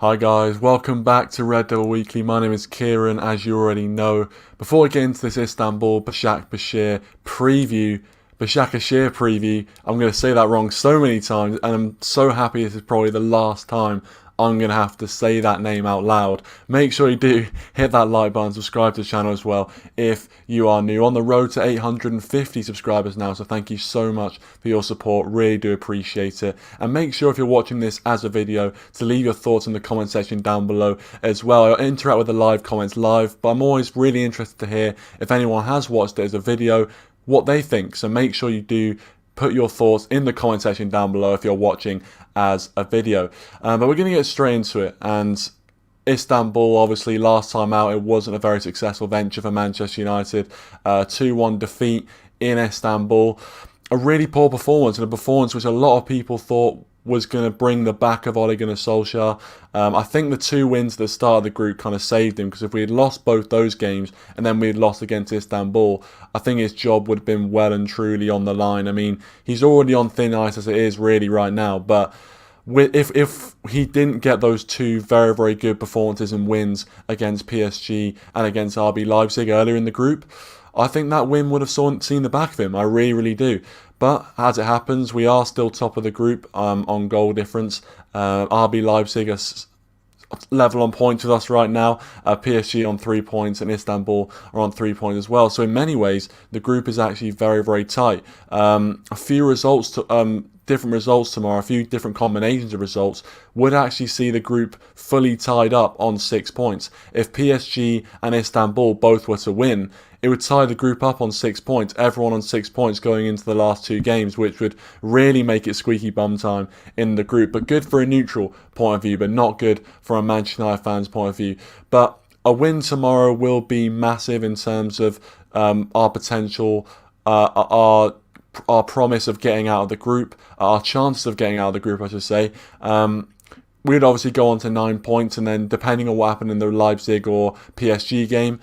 Hi guys, welcome back to Red Devil Weekly. My name is Kieran, as you already know. Before we get into this Istanbul Başakşehir preview, I'm going to say that wrong so many times, and I'm so happy this is probably the last time I'm going to have to say that name out loud. Make sure you do hit that like button, subscribe to the channel as well if you are new. On the road to 850 subscribers now, so thank you so much for your support. Really do appreciate it. And make sure if you're watching this as a video to leave your thoughts in the comment section down below as well. I interact with the live comments live, but I'm always really interested to hear if anyone has watched it as a video, what they think. So make sure you do put your thoughts in the comment section down below if you're watching as a video. But we're going to get straight into it. And Istanbul, obviously, last time out, it wasn't a very successful venture for Manchester United. 2-1 defeat in Istanbul. A really poor performance, and a performance which a lot of people thought was going to bring the back of Ole Gunnar Solskjaer. I think the 2 wins at the start of the group kind of saved him, because if we had lost both those games and then we had lost against Istanbul, I think his job would have been well and truly on the line. I mean, he's already on thin ice as it is really right now, but if he didn't get those 2 very, very good performances and wins against PSG and against RB Leipzig earlier in the group, I think that win would have seen the back of him. I really, really do. But as it happens, we are still top of the group on goal difference. RB Leipzig are level on points with us right now. PSG on 3 points and Istanbul are on 3 points as well. So in many ways, the group is actually very, very tight. A few results different results tomorrow, a few different combinations of results would actually see the group fully tied up on 6 points. If PSG and Istanbul both were to win, it would tie the group up on 6 points, everyone on 6 points going into the last 2 games, which would really make it squeaky bum time in the group. But good for a neutral point of view, but not good from a Manchester United fan's point of view. But a win tomorrow will be massive in terms of our potential, our promise of getting out of the group, our chances of getting out of the group, I should say. We would obviously go on to 9 points, and then depending on what happened in the Leipzig or PSG game,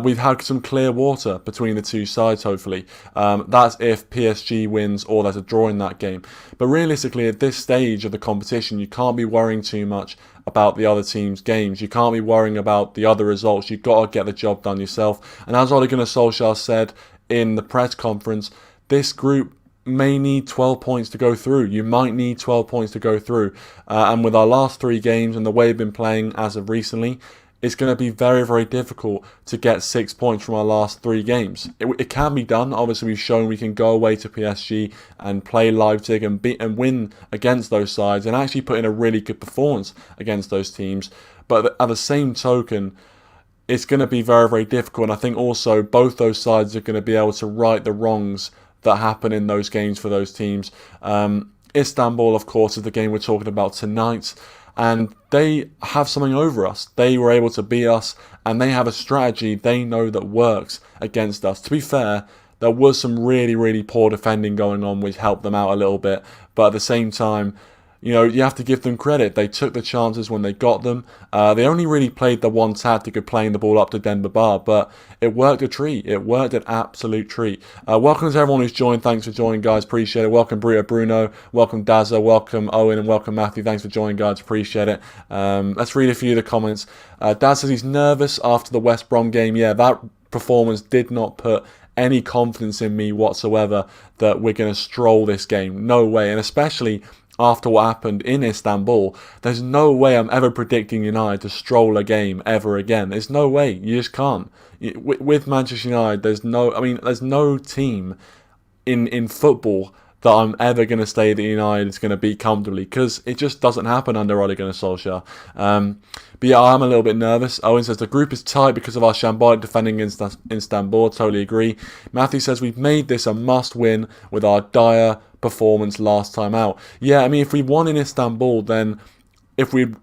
we've had some clear water between the 2 sides, hopefully. That's if PSG wins or there's a draw in that game. But realistically, at this stage of the competition, you can't be worrying too much about the other team's games. You can't be worrying about the other results. You've got to get the job done yourself. And as Ole Gunnar Solskjaer said in the press conference, this group may need 12 points to go through. You might need 12 points to go through. And with our last 3 games and the way we've been playing as of recently, it's going to be very, very difficult to get 6 points from our last 3 games. It can be done. Obviously, we've shown we can go away to PSG and play Leipzig and win against those sides and actually put in a really good performance against those teams. But at the same token, it's going to be very, very difficult. And I think also both those sides are going to be able to right the wrongs that happen in those games for those teams. Istanbul, of course, is the game we're talking about tonight, and they have something over us. They were able to beat us, and they have a strategy they know that works against us. To be fair, there was some really, really poor defending going on, which helped them out a little bit, but at the same time, you know, you have to give them credit. They took the chances when they got them. They only really played the one tactic of playing the ball up to Demba Ba, but it worked a treat. It worked an absolute treat. Welcome to everyone who's joined. Thanks for joining, guys. Appreciate it. Welcome, Bruno. Welcome, Dazza. Welcome, Owen. And welcome, Matthew. Thanks for joining, guys. Appreciate it. Let's read a few of the comments. Daz says he's nervous after the West Brom game. Yeah, that performance did not put any confidence in me whatsoever that we're going to stroll this game. No way. And especially after what happened in Istanbul, there's no way I'm ever predicting United to stroll a game ever again. There's no way. You just can't. With Manchester United, there's no team in football that I'm ever going to say that United is going to beat comfortably, because it just doesn't happen under Ole Gunnar Solskjaer. But yeah, I'm a little bit nervous. Owen says the group is tight because of our shambolic defending in Istanbul. Totally agree. Matthew says we've made this a must-win with our dire performance last time out. Yeah, I mean, if we won in Istanbul, then if we'd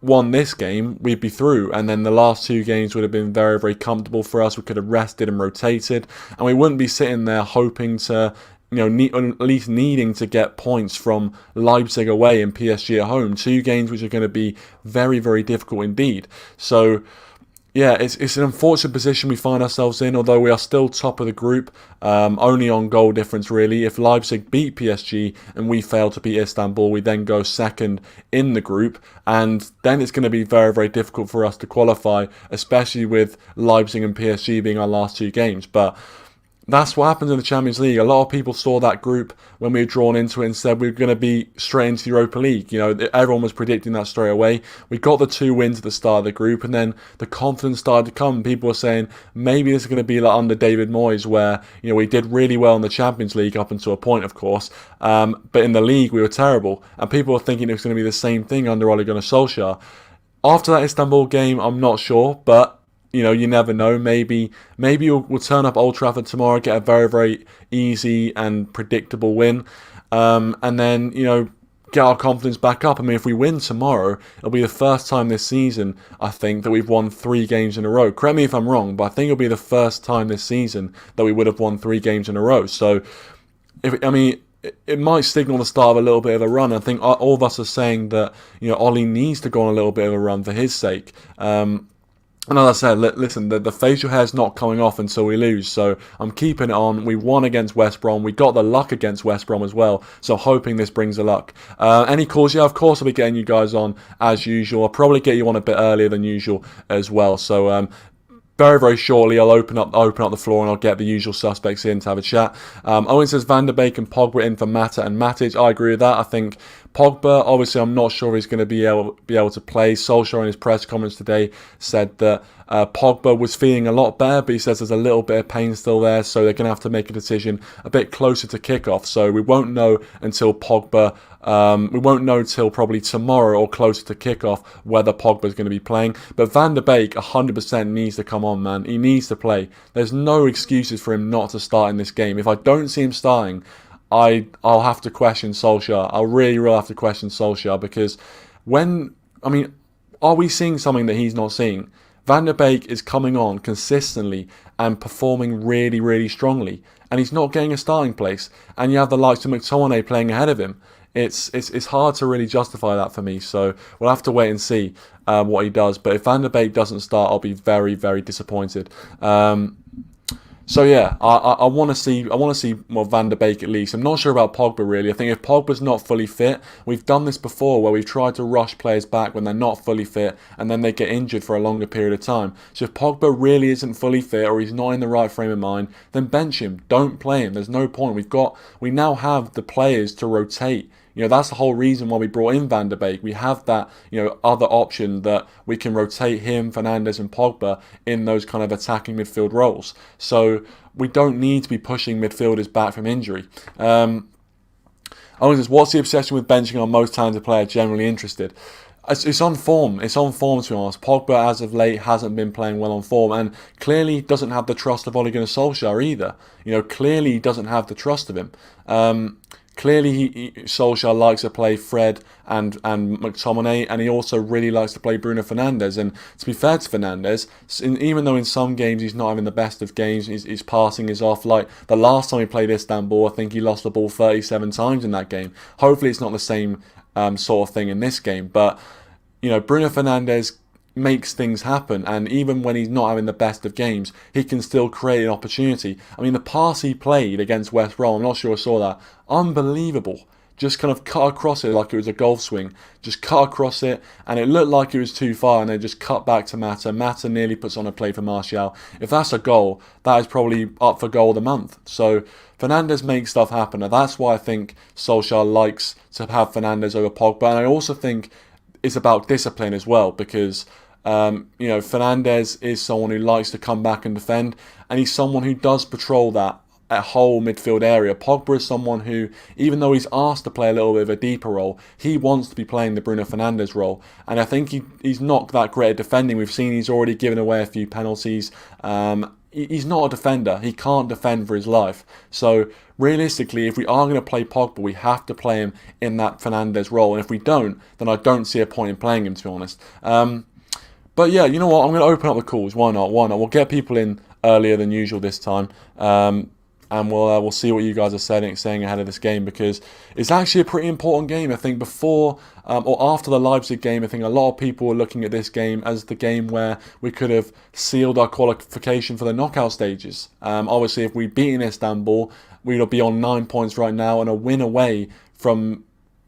won this game, we'd be through, and then the last 2 games would have been very, very comfortable for us. We could have rested and rotated, and we wouldn't be sitting there hoping to, you know, at least needing to get points from Leipzig away and PSG at home. 2 games which are going to be very, very difficult indeed. So Yeah, it's an unfortunate position we find ourselves in, although we are still top of the group, only on goal difference really. If Leipzig beat PSG and we fail to beat Istanbul, we then go second in the group, and then it's going to be very, very difficult for us to qualify, especially with Leipzig and PSG being our last two games. But that's what happens in the Champions League. A lot of people saw that group when we were drawn into it and said we were going to be straight into the Europa League. You know, everyone was predicting that straight away. We got the 2 wins at the start of the group, and then the confidence started to come. People were saying maybe this is going to be like under David Moyes, where, you know, we did really well in the Champions League up until a point, of course, but in the league we were terrible, and people were thinking it was going to be the same thing under Ole Gunnar Solskjaer. After that Istanbul game, I'm not sure, but you know, you never know. Maybe we'll turn up Old Trafford tomorrow, get a very, very easy and predictable win, and then, you know, get our confidence back up. I mean, if we win tomorrow, it'll be the first time this season, I think, that we've won 3 games in a row. Correct me if I'm wrong, but I think it'll be the first time this season that we would have won 3 games in a row. So, it might signal the start of a little bit of a run. I think all of us are saying that, you know, Ollie needs to go on a little bit of a run for his sake. And as I said, listen, the facial hair is not coming off until we lose, so I'm keeping it on. We won against West Brom. We got the luck against West Brom as well, so hoping this brings the luck. Any calls? Yeah, of course I'll be getting you guys on as usual. I'll probably get you on a bit earlier than usual as well. So very, very shortly, I'll open up the floor and I'll get the usual suspects in to have a chat. Owen says Van der Beek and Pogba in for Mata and Matic. I agree with that. I think Pogba, obviously, I'm not sure he's going to be able to play. Solskjaer in his press comments today said that Pogba was feeling a lot better, but he says there's a little bit of pain still there, so they're going to have to make a decision a bit closer to kickoff. So we won't know until Pogba. We won't know till probably tomorrow or closer to kickoff whether Pogba's going to be playing. But Van der Beek 100% needs to come on, man. He needs to play. There's no excuses for him not to start in this game. If I don't see him starting, I'll have to question Solskjaer. I'll really have to question Solskjaer, because are we seeing something that he's not seeing? Van der Beek is coming on consistently and performing really, really strongly, and he's not getting a starting place. And you have the likes of McTominay playing ahead of him. It's hard to really justify that for me. So we'll have to wait and see what he does. But if Van der Beek doesn't start, I'll be very, very disappointed. So yeah, I want to see more Van der Beek at least. I'm not sure about Pogba really. I think if Pogba's not fully fit, we've done this before where we've tried to rush players back when they're not fully fit and then they get injured for a longer period of time. So if Pogba really isn't fully fit or he's not in the right frame of mind, then bench him. Don't play him. There's no point. We now have the players to rotate. You know, that's the whole reason why we brought in Van der Beek. We have that, you know, other option that we can rotate him, Fernandes and Pogba in those kind of attacking midfield roles. So we don't need to be pushing midfielders back from injury. Owen says, what's the obsession with benching our most talented player? Generally interested. It's on form. It's on form, to be honest. Pogba, as of late, hasn't been playing well on form, and clearly doesn't have the trust of Ole Gunnar Solskjaer either. You know, clearly he doesn't have the trust of him. Clearly, Solskjaer likes to play Fred and McTominay, and he also really likes to play Bruno Fernandes. And to be fair to Fernandes, even though in some games he's not having the best of games, his passing is off. Like the last time he played Istanbul, I think he lost the ball 37 times in that game. Hopefully it's not the same sort of thing in this game. But, you know, Bruno Fernandes makes things happen, and even when he's not having the best of games, he can still create an opportunity. I mean, the pass he played against West Brom, I'm not sure I saw that, unbelievable. Just kind of cut across it like it was a golf swing. Just cut across it, and it looked like it was too far, and then just cut back to Mata. Mata nearly puts on a play for Martial. If that's a goal, that is probably up for goal of the month. So Fernandes makes stuff happen, and that's why I think Solskjaer likes to have Fernandes over Pogba. And I also think it's about discipline as well, because you know, Fernandes is someone who likes to come back and defend, and he's someone who does patrol that whole midfield area. Pogba is someone who, even though he's asked to play a little bit of a deeper role, he wants to be playing the Bruno Fernandes role, and I think he's not that great at defending. We've seen he's already given away a few penalties. He's not a defender. He can't defend for his life. So realistically, if we are going to play Pogba, we have to play him in that Fernandes role, and if we don't, then I don't see a point in playing him, to be honest. But yeah, you know what? I'm going to open up the calls. Why not? We'll get people in earlier than usual this time. and we'll see what you guys are saying ahead of this game, because it's actually a pretty important game. I think before or after the Leipzig game, I think a lot of people were looking at this game as the game where we could have sealed our qualification for the knockout stages. Obviously, if we'd beaten Istanbul, we'd be on 9 points right now and a win away from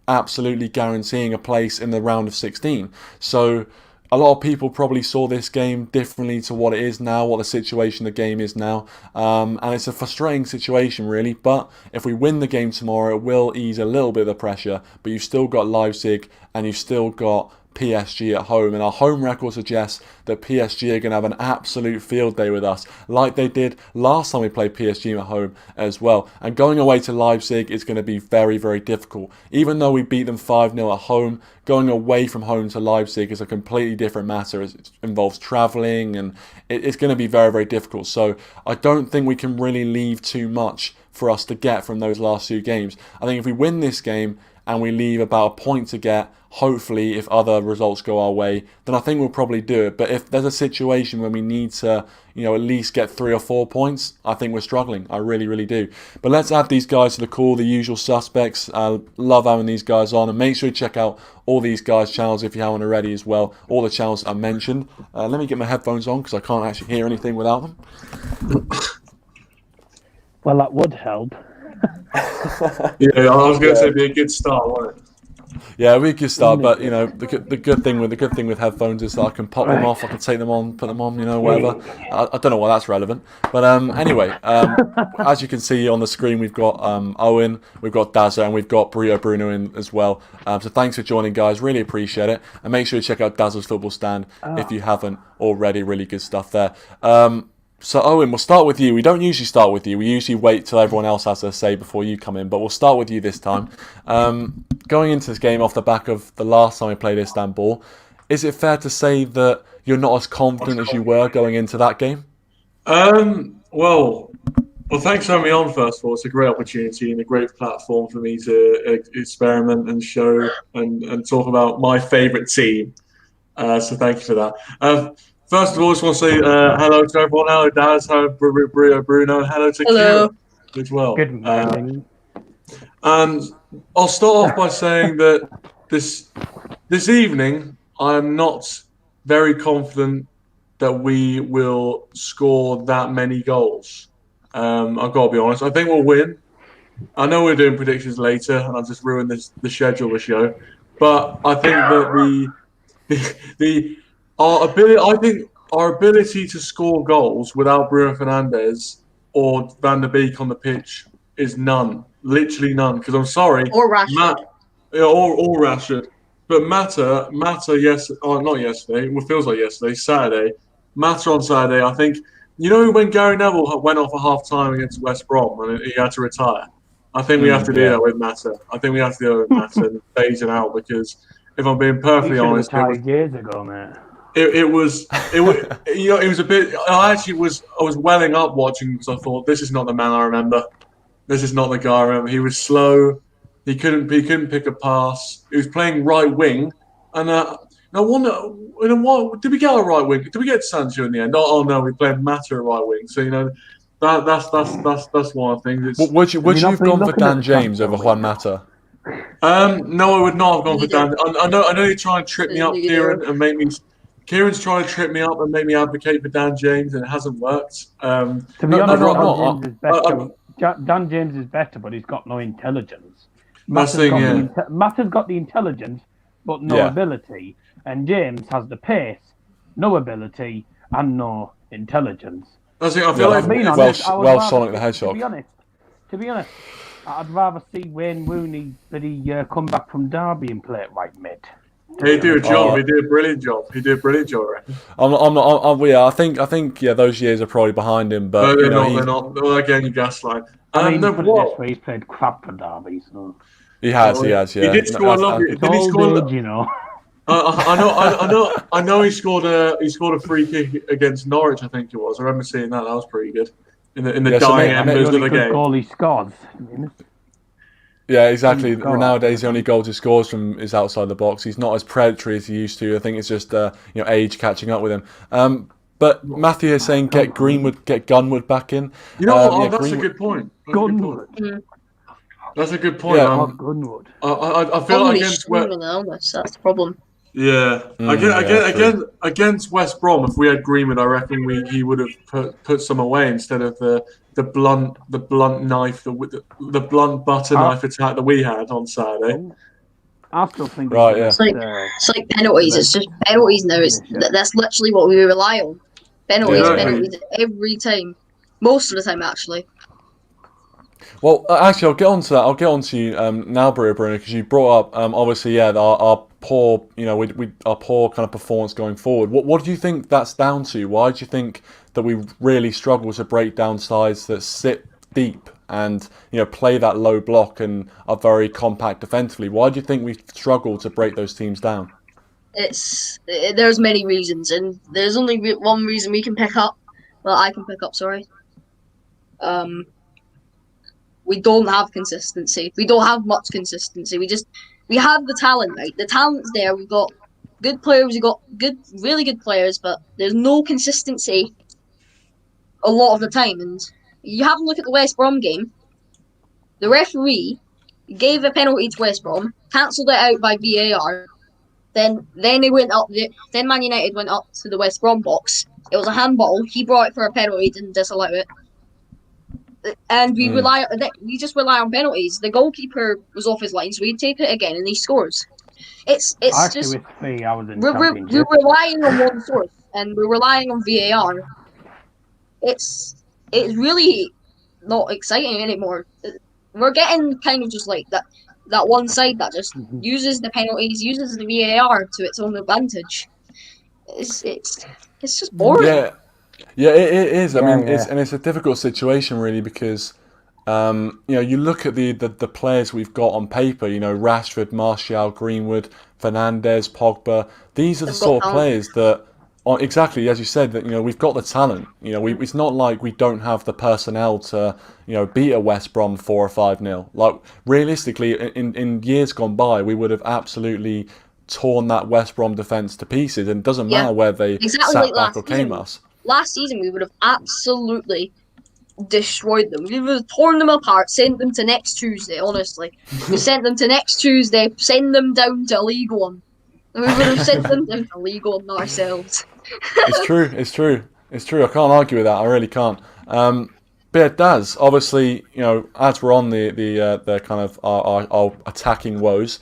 absolutely guaranteeing a place in the round of 16. So a lot of people probably saw this game differently to what it is now, what the situation the game is now. And it's a frustrating situation, really. But if we win the game tomorrow, it will ease a little bit of the pressure. But you've still got Leipzig and you've still got PSG at home, and our home record suggests that PSG are going to have an absolute field day with us, like they did last time we played PSG at home as well. And going away to Leipzig is going to be very, very difficult. Even though we beat them 5-0 at home, going away from home to Leipzig is a completely different matter. It involves travelling, and it's going to be very, very difficult. So I don't think we can really leave too much for us to get from those last 2 games. I think if we win this game and we leave about a point to get, hopefully if other results go our way, then I think we'll probably do it. But if there's a situation where we need to, at least get 3 or 4 points, I think we're struggling. I really, really do. But let's add these guys to the call, the usual suspects. I love having these guys on, and make sure you check out all these guys' channels if you haven't already as well. All the channels I mentioned. Let me get my headphones on because I can't actually hear anything without them. Well, that would help. Yeah, I was going to say it'd be a good start, wouldn't it? Yeah, we could start, but the good thing with headphones is that I can pop them off, I can take them on, put them on, whatever. I don't know why that's relevant, but anyway, as you can see on the screen, we've got Owen, we've got Dazza, and we've got Bruno in as well. So thanks for joining, guys. Really appreciate it, and make sure you check out Dazza's football stand if you haven't already. Really good stuff there. So Owen, we'll start with you. We don't usually start with you. We usually wait till everyone else has their say before you come in, but we'll start with you this time. Going into this game off the back of the last time we played Istanbul, is it fair to say that you're not as confident as you were going into that game? Well, thanks for having me on, first of all. It's a great opportunity and a great platform for me to experiment and show and talk about my favourite team. So thank you for that. First of all, I just want to say hello to everyone. Hello, Daz. Hello, Bruno. Hello to Kieran as well. Good morning. And I'll start off by saying that this evening, I'm not very confident that we will score that many goals. I've got to be honest. I think we'll win. I know we're doing predictions later, and I've just ruined the schedule of the show. But I think that our ability to score goals without Bruno Fernandes or Van der Beek on the pitch is none, literally none. Because I'm sorry, or Rashford, or Rashford, but Mata, yes, not yesterday. It feels like yesterday, Saturday. Mata on Saturday. I think when Gary Neville went off at half time against West Brom and he had to retire. I think we have to do that with Mata. I think we have to do it with Mata and phase it out, because if I'm being perfectly honest, years ago, mate. It was a bit. I was welling up watching because I thought, this is not the man I remember. This is not the guy I remember. He was slow. He couldn't pick a pass. He was playing right wing, and I wonder, what did we get a right wing? Did we get Sancho in the end? Oh no, we played Mata at right wing. So that's one of the things. Would you have gone for Dan James over Juan Mata? No, I would not have gone for Dan. I know you're trying to trip me up, Kieran, and make me. Kieran's trying to trip me up and make me advocate for Dan James, and it hasn't worked. To be honest, Dan James is better, but he's got no intelligence. Mata's got the intelligence, but no ability. And James has the pace, no ability, and no intelligence. I feel like Welsh Sonic the Hedgehog. To be honest, I'd rather see Wayne Rooney come back from Derby and play it right mid. He did a job. He did a brilliant job. I think those years are probably behind him. But they're not. Well, again, you gaslight. He's played crap for Derby. So. He has. Yeah. He did score a lot. Did he score? I know. He scored a free kick against Norwich. I think it was. I remember seeing that. That was pretty good. In the dying embers of the game. Goal he scored. Yeah, exactly. Nowadays, the only goals he scores from is outside the box. He's not as predatory as he used to. I think it's just age catching up with him. But Matthew is saying get Gunwood back in. You know what? That's a good point. Gunwood. That's a good point. Yeah, Gunwood. I feel like against that's the problem. Yeah, against West Brom, if we had Greenwood, I reckon he would have put some away instead of the blunt knife, the blunt butter knife attack that we had on Saturday. I still think It's like penalties. It's just penalties now. That's literally what we rely on. Penalties every time, most of the time actually. Well, actually, I'll get on to that. I'll get on to you now, Bruno, because you brought up obviously, our poor, our poor kind of performance going forward. What do you think that's down to? Why do you think that we really struggle to break down sides that sit deep and play that low block and are very compact defensively? Why do you think we struggle to break those teams down? There's many reasons, and there's only one reason we can pick up. Well, I can pick up. Sorry. We don't have consistency. We don't have much consistency. We have the talent, right? The talent's there. We've got good players. We've got really good players, but there's no consistency a lot of the time. And you have a look at the West Brom game. The referee gave a penalty to West Brom, cancelled it out by VAR. Then they went up. Then Man United went up to the West Brom box. It was a handball. He brought it for a penalty, didn't disallow it. And we just rely on penalties. The goalkeeper was off his line, so we take it again, and he scores. It's actually just with me. I was in we're relying on one source, and we're relying on VAR. It's really not exciting anymore. We're getting kind of just like that one side that just uses the penalties, uses the VAR to its own advantage. It's just boring. Yeah, it is. I mean, it's a difficult situation really because, you look at the players we've got on paper. Rashford, Martial, Greenwood, Fernandes, Pogba. These are the sort of players that, exactly as you said, that we've got the talent. It's not like we don't have the personnel to beat a West Brom 4 or 5-0. Like realistically, in years gone by, we would have absolutely torn that West Brom defence to pieces, and it doesn't matter where they sat back or came us. Last season, we would have absolutely destroyed them. We would have torn them apart, sent them to next Tuesday, honestly. We sent them to next Tuesday, send them down to League One. And we would have sent them down to League One ourselves. It's true. I can't argue with that. I really can't. But yeah, Daz, obviously, as we're on the kind of our attacking woes,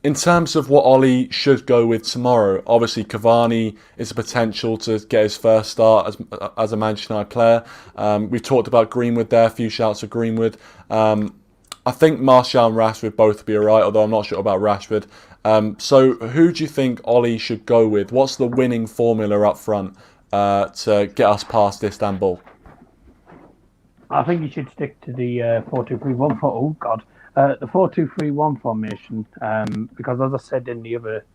in terms of what Ole should go with tomorrow, obviously Cavani is a potential to get his first start as a Manchester United player. We've talked about Greenwood there, a few shouts for Greenwood. I think Martial and Rashford both will be alright, although I'm not sure about Rashford. So who do you think Ole should go with? What's the winning formula up front to get us past Istanbul? I think you should stick to the 4-2-3-1 the 4-2-3-1 formation, because as I said in the other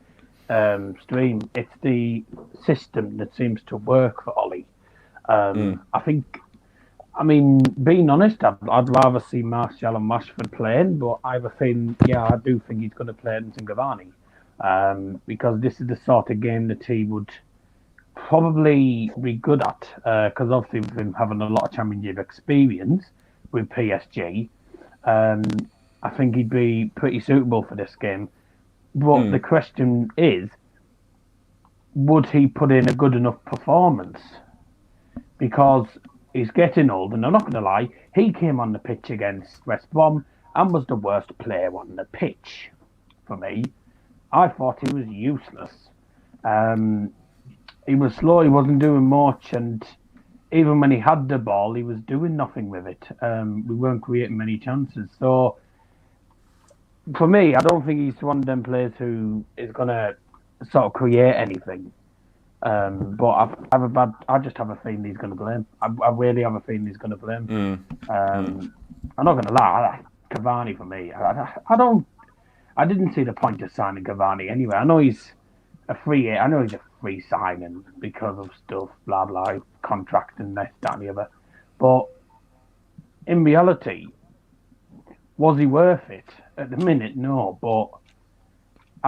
stream, it's the system that seems to work for Ole. I mean, being honest, I'd rather see Martial and Rashford playing, but I do think he's going to play Edinson Cavani, because this is the sort of game that he would probably be good at, because obviously with him having a lot of championship experience with PSG, I think he'd be pretty suitable for this game. But the question is, would he put in a good enough performance? Because he's getting old, and I'm not going to lie, he came on the pitch against West Brom and was the worst player on the pitch for me. I thought he was useless. He was slow, he wasn't doing much, and even when he had the ball, he was doing nothing with it. We weren't creating many chances. So, for me, I don't think he's one of them players who is going to sort of create anything. But I just have a feeling he's going to play him. I really have a feeling he's going to play him. I'm not going to lie, Cavani for me. I didn't see the point of signing Cavani anyway. I know he's a free signing because of stuff, blah blah, contract and this, that, and the other. But in reality, was he worth it? At the minute, no. But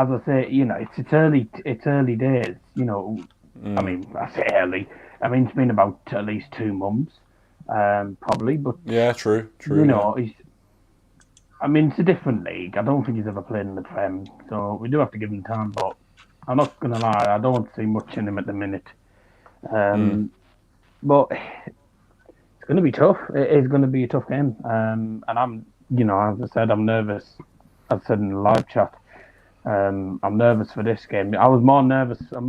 as I say, it's early days. I mean, I say early. I mean, it's been about at least 2 months, probably. But yeah, true. You know, I mean, it's a different league. I don't think he's ever played in the Prem, so we do have to give him time. But I'm not going to lie, I don't see much in him at the minute. But it's going to be tough. It is going to be a tough game. And I'm, you know, as I said, I'm nervous. I've said in the live chat, I'm nervous for this game. I'm more nervous for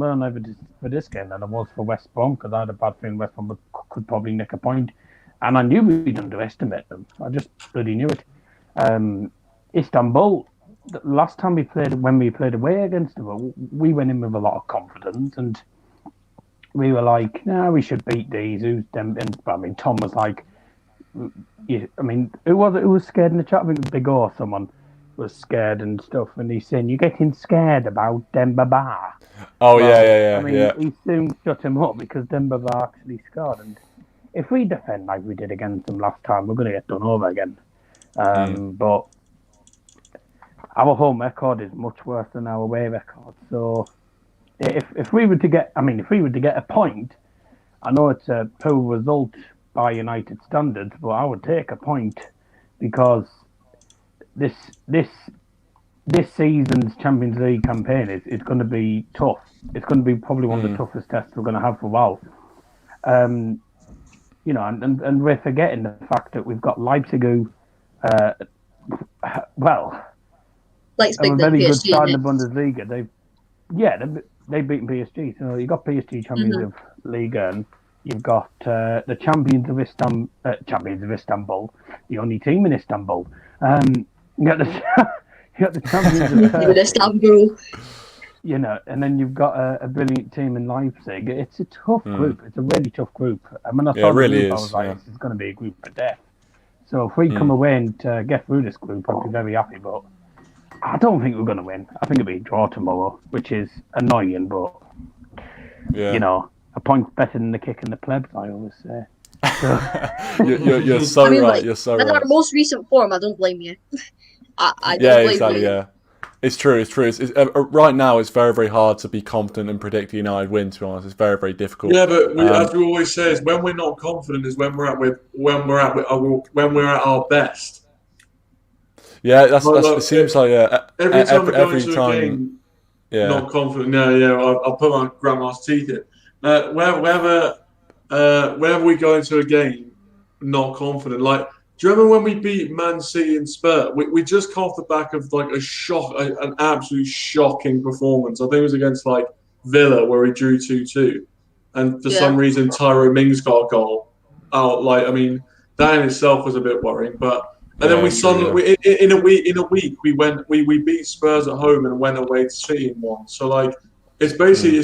this game than I was for West Brom, because I had a bad feeling West Brom could probably nick a point. And I knew we'd underestimate them. I just bloody knew it. Istanbul, the last time when we played away against them, we went in with a lot of confidence, and we were like, "No, we should beat these." Who's them? And I mean, Tom was like, "Yeah." I mean, who was scared in the chat? I think it was Big O. Someone was scared and stuff, and he's saying, "You're getting scared about Demba Ba." Oh, well, yeah. I mean, he soon shut him up because Demba Ba actually scored, and if we defend like we did against them last time, we're going to get done over again. But our home record is much worse than our away record. So if we were to get a point, I know it's a poor result by United standards, but I would take a point, because this season's Champions League campaign is going to be tough. It's going to be probably one of the toughest tests we're going to have for a while. You know, and we're forgetting the fact that we've got Leipzig, who, Leipzig, a very PSG, good side in the Bundesliga. They've beaten PSG. So you've got PSG champions of Liga, and you've got the champions of Istanbul, the only team in Istanbul. You got the champions of Istanbul. You know, and then you've got a brilliant team in Leipzig. It's a tough group. It's a really tough group. I mean, I saw the group, I was like, this is going to be a group of death. So if we come away and get through this group, I'll be very happy. But I don't think we're going to win. I think it'll be a draw tomorrow, which is annoying, but you know, a point's better than the kick in the plebs, I always say. So. you're so right. You're so right. In our most recent form, I don't blame you. I don't blame exactly. you. Yeah. It's true. It's right now, it's very, very hard to be confident and predict United win. To be honest, it's very, very difficult. Yeah, but as we always say, is when we're not confident is when we're at our best. Yeah, it seems like every time we go into time, a game, not confident. I'll put my grandma's teeth in. Whenever we go into a game, not confident, like. Do you remember when we beat Man City and Spurs? We just come off the back of like an absolute shocking performance. I think it was against like Villa where we drew 2-2, and for some reason Tyrone Mings got a goal. That in itself was a bit worrying. But then we suddenly in a week we beat Spurs at home and went away to City and won. So like it's basically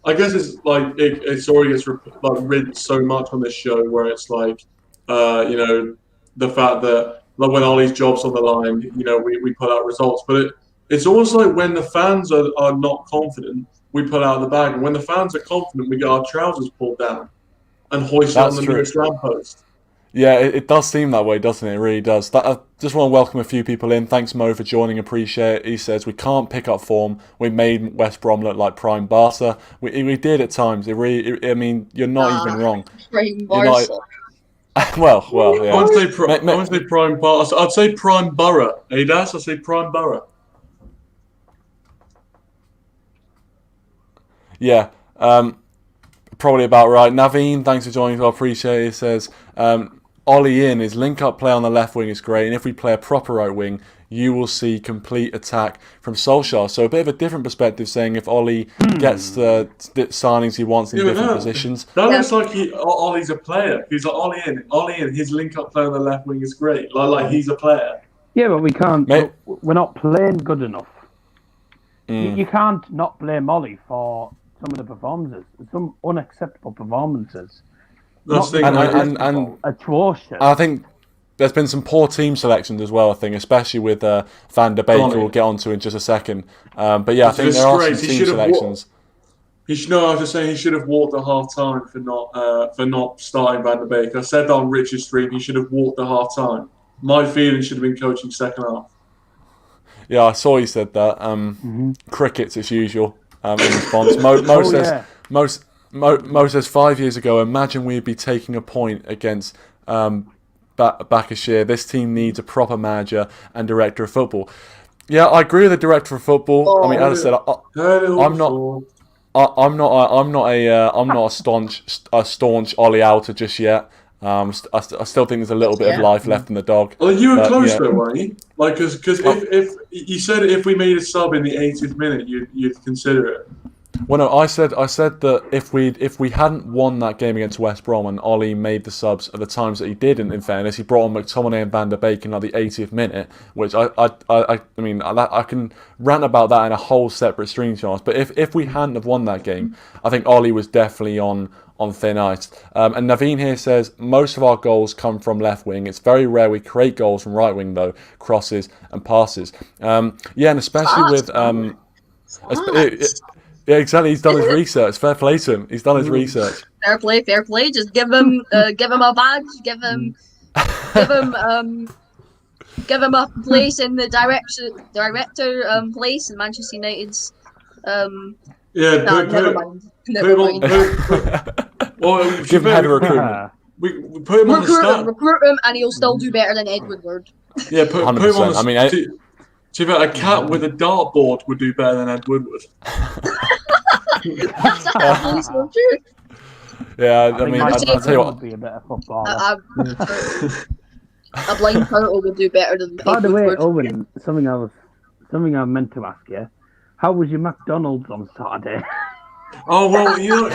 I guess it's like it's already gets ridden so much on this show where it's like you know. The fact that like when Ollie's job's on the line, you know, we put out results. But it's almost like when the fans are not confident, we put out the bag. And when the fans are confident, we get our trousers pulled down and hoisted on the nearest lamppost. Yeah, it does seem that way, doesn't it? It really does. I just want to welcome a few people in. Thanks, Mo, for joining. Appreciate it. He says, we can't pick up form. We made West Brom look like prime Barca. We did at times. You're not even wrong. Prime Barca. Well, yeah. I wouldn't say prime Barca. I'd say prime Borough. Hey, Das, I'd say prime Borough. Yeah, probably about right. Naveen, thanks for joining. I appreciate it. He says, Ollie in, his link-up play on the left wing is great, and if we play a proper right wing, you will see complete attack from Solskjaer. So a bit of a different perspective, saying if Ollie gets the signings he wants in different positions. That looks like Ollie's a player. He's like Ollie in, his link-up play on the left wing is great. Like he's a player. Yeah, but we can't. We're not playing good enough. You can't not blame Ollie for some of the performances. Some unacceptable performances. And atrocious. I think there's been some poor team selections as well, I think, especially with Van der Beek, who we'll get onto in just a second. But yeah, I think there are some team selections. I was just saying he should have walked at half time for not starting Van der Beek. I said that on Richard's stream. He should have walked at half time. My feeling should have been coaching second half. Yeah, I saw you said that. Crickets as usual in response. Mo says Mo says 5 years ago, imagine we'd be taking a point against Başakşehir. This team needs a proper manager and director of football. Yeah, I agree with the director of football. I mean, as I said, I'm not a staunch Ollie outer just yet. I still think there's a little bit of life left in the dog. Well, you were close though, weren't you? Like, because if you said if we made a sub in the 80th minute, you'd consider it. Well, no, I said that if we hadn't won that game against West Brom and Ollie made the subs at the times that he did, in fairness, he brought on McTominay and Van der Beek in like the 80th minute, which I mean I can rant about that in a whole separate stream, chance. But if we hadn't have won that game, I think Ollie was definitely on thin ice. And Naveen here says most of our goals come from left wing. It's very rare we create goals from right wing though, crosses and passes. Yeah, and especially with yeah, exactly. He's done his research. Fair play to him. He's done his research. Fair play. Just give him a badge. Give him a place in the director place in Manchester United's. Never mind. Well, give him head of recruitment. We put him on the start. Recruit him, and he'll still do better than Ed Woodward. Yeah, put him on the. I mean, a cat with a dartboard would do better than Ed Woodward. Yeah, I mean, I'll tell you what. Be a better footballer. A blind turtle would do better than. By the way, Owen, something I meant to ask you. How was your McDonald's on Saturday? Oh well, you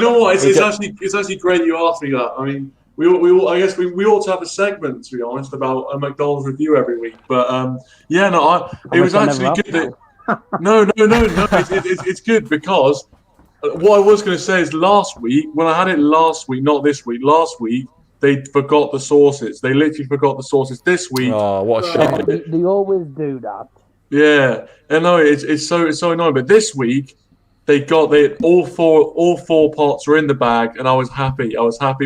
know what? It's actually great you asked me that. I mean, we ought to have a segment, to be honest, about a McDonald's review every week. But it was actually good. No. It's good because what I was going to say is last week, when I had it last week, not this week, last week, they forgot the sauces. They literally forgot the sauces. This week, oh, what a shame! They always do that. Yeah, I know it's so annoying. But this week, all four pots were in the bag, and I was happy.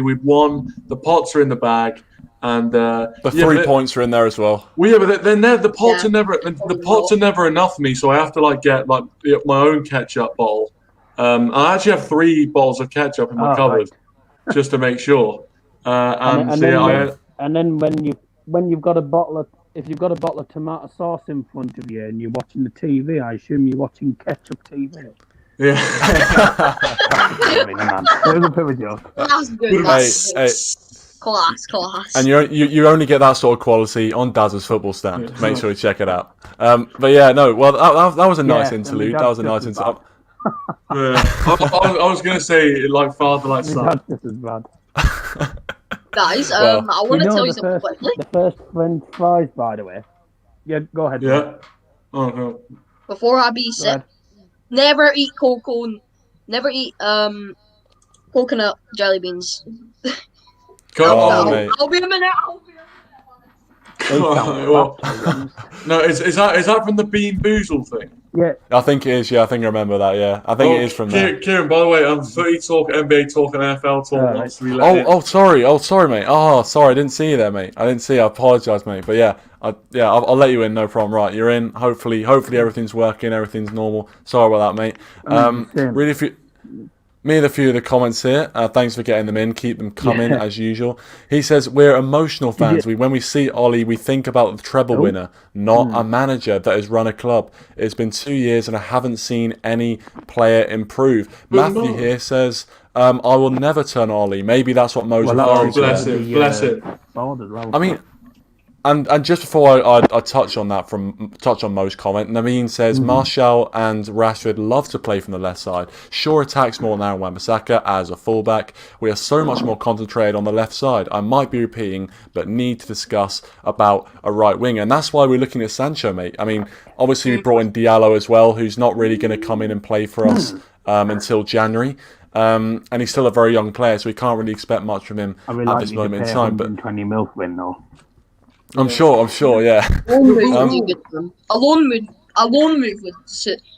We'd won. The pots are in the bag, and the 3 points are in there as well. Well, yeah, but the pots are never enough for me, so I have to get my own ketchup bottle. I actually have 3 bottles of ketchup in my cupboard, just to make sure. And then when you've got a bottle of. If you've got a bottle of tomato sauce in front of you and you're watching the TV, I assume you're watching ketchup TV. Yeah. It was a bit of a joke. That's good. Hey. Class. And you only get that sort of quality on Daz's football stand. Yeah. Make sure you check it out. But yeah, no. Well, that was a nice interlude. That was a nice interlude. I was going to say like father, like son. That's just as bad. Guys, I want to tell you something. The first French fries, by the way. Yeah, go ahead. Yeah. Oh no. Before I be sick, never eat never eat coconut jelly beans. Mate. I'll be a minute. No, is that from the Bean Boozle thing? Yeah, I think it is. Yeah, I think I remember that. Yeah, I think it is from there. Kieran, by the way, I'm footy talk, NBA talk, and NFL talk. Sorry, mate. Oh, sorry, I didn't see you there, mate. I apologise, mate. But yeah, I'll let you in. No problem. Right, you're in. Hopefully everything's working. Everything's normal. Sorry about that, mate. Really, me and a few of the comments here. Thanks for getting them in. Keep them coming as usual. He says we're emotional fans. When we see Ollie, we think about the treble winner, not a manager that has run a club. It's been 2 years and I haven't seen any player improve. Matthew here says, I will never turn Ollie. Maybe that's what Mo's referring to. Bless him. I mean, and just before I touch on Mo's comment, Naveen says Martial and Rashford love to play from the left side. Sure attacks more than Aaron Wan-Bissaka as a fullback. We are so much more concentrated on the left side. I might be repeating, but need to discuss about a right wing, and that's why we're looking at Sancho, mate. I mean, obviously we brought in Diallo as well, who's not really going to come in and play for us until January. And he's still a very young player, so we can't really expect much from him at this moment in time. But 20 mil win though. I'm sure, yeah. A loan move would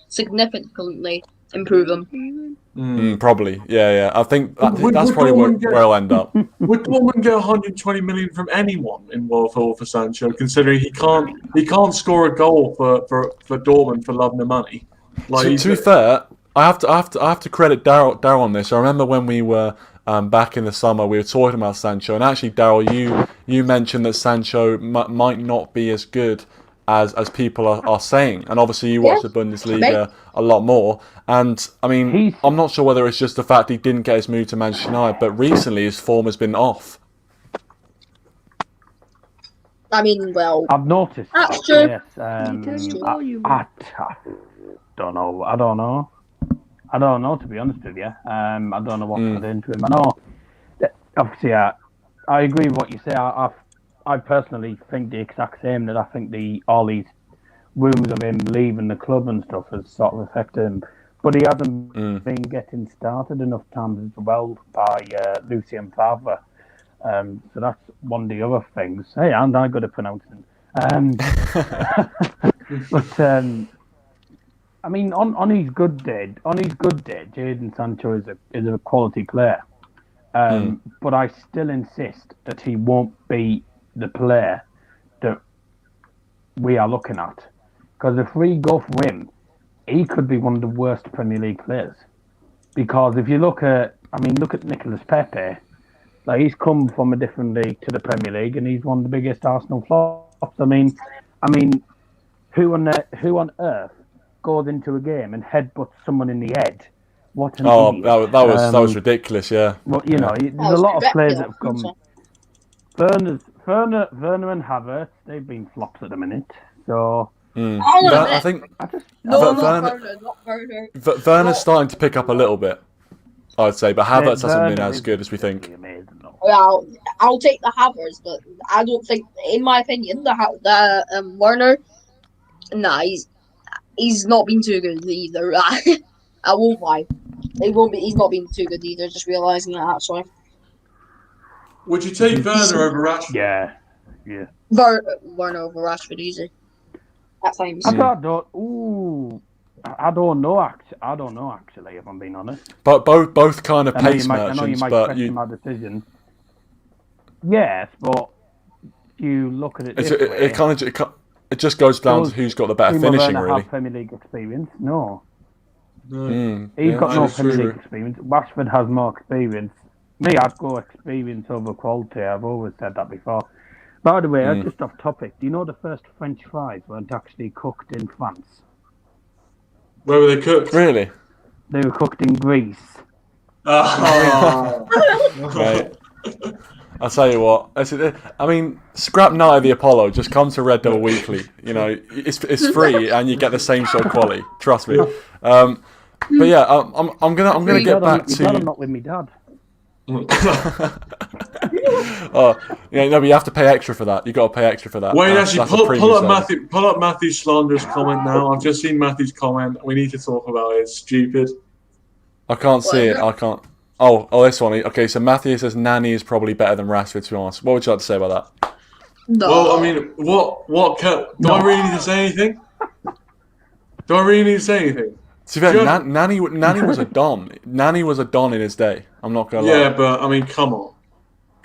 significantly improve him. Probably, yeah. I think that's probably where I'll end up. Would Dortmund get 120 million from anyone in World for Sancho, considering he can't score a goal for Dortmund for love nor money? To be fair, I have to credit Daryl on this. I remember when we were back in the summer, we were talking about Sancho, and actually, Daryl, you mentioned that Sancho might not be as good as people are saying, and obviously you watch the Bundesliga a lot more. And I mean, I'm not sure whether it's just the fact he didn't get his move to Manchester United, but recently his form has been off. I mean, well, I've noticed. That's true. Yes, Can you turn your I volume? don't know. I don't know, to be honest with you. I don't know what got into him. I know. Obviously, I agree with what you say. I personally think the exact same. That I think all these rumours of him leaving the club and stuff has sort of affected him. But he hasn't been getting started enough times as well by Lucien Favre. So that's one of the other things. Hey, and I'm good at pronouncing. But I mean, on his good day, Jadon Sancho is a quality player. But I still insist that he won't be the player that we are looking at. Because if we go for him, he could be one of the worst Premier League players. Because if you look at Nicolas Pepe, like he's come from a different league to the Premier League, and he's one of the biggest Arsenal flops. I mean, who on earth goes into a game and headbutts someone in the head? What an idiot. that was ridiculous. Yeah. Well, you know, there's a lot of players that have come. Werner and Havertz, they've been flops at the minute. So I think Werner's starting to pick up a little bit, I'd say, but Havertz hasn't been as good as we think. Well, I'll take the Havertz, but I don't think, in my opinion, the Werner, nah, he's not been too good either. I won't lie. He's not been too good either. Just realising that actually. Would you take Werner over Rashford? Yeah. Werner over Rashford easy. At times. I don't know actually, if I'm being honest. But both kind of pace merchants. I know you might question my decision. Yes, but you look at it this way. It just goes down to who's got the better finishing, really. Have Premier League experience? No. He's got no Premier League experience. Rashford has more experience. Me, I'd go experience over quality. I've always said that before. By the way, just off topic, do you know the first French fries weren't actually cooked in France? Where were they cooked? Really? They were cooked in Greece. Oh. Right. I'll tell you what. I mean, scrap Night of the Apollo. Just come to Red Devil Weekly. You know, it's free and you get the same sort of quality. Trust me. But yeah, I'm gonna get back to. I'm not with me dad. Oh, yeah, no, but you have to pay extra for that. You got to pay extra for that. Wait, actually, pull up Matthew's slanderous comment now. I've just seen Matthew's comment. We need to talk about it. It's stupid. I can't see it. I can't. Oh, this one. Okay, so Matthew says Nani is probably better than Rashford, to be honest. What would you like to say about that? No. Well, I mean, do I really need to say anything? To be fair, Nani was a don. Nani was a don in his day. I'm not gonna lie. Yeah, but I mean, come on.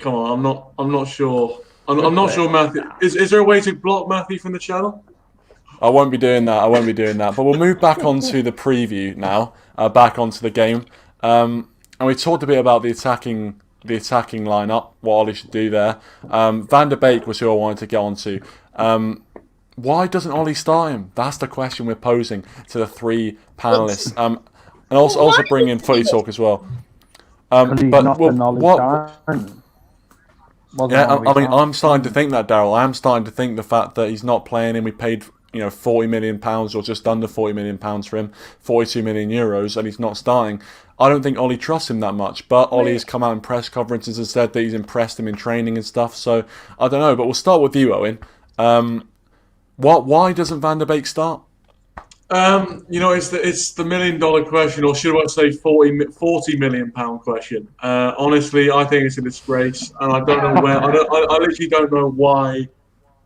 I'm not sure. I'm not sure, Matthew. Is there a way to block Matthew from the channel? I won't be doing that. But we'll move back onto the preview now. Back onto the game. And we talked a bit about the attacking lineup. What Ollie should do there. Van der Beek was who I wanted to get onto. Why doesn't Ollie start him? That's the question we're posing to the three panelists. And also bring in Footy Talk as well. I'm starting to think that, Daryl. I am starting to think the fact that he's not playing and we paid £40 million or just under £40 million for him, 42 million euros, and he's not starting. I don't think Ollie trusts him that much, but Ollie has come out in press conferences and said that he's impressed him in training and stuff, so I don't know, but we'll start with you, Owen. Why doesn't Van der Beek start? It's the $1 million question, or should I say £40 million question. Honestly, I think it's a disgrace, and I don't know where. I literally don't know why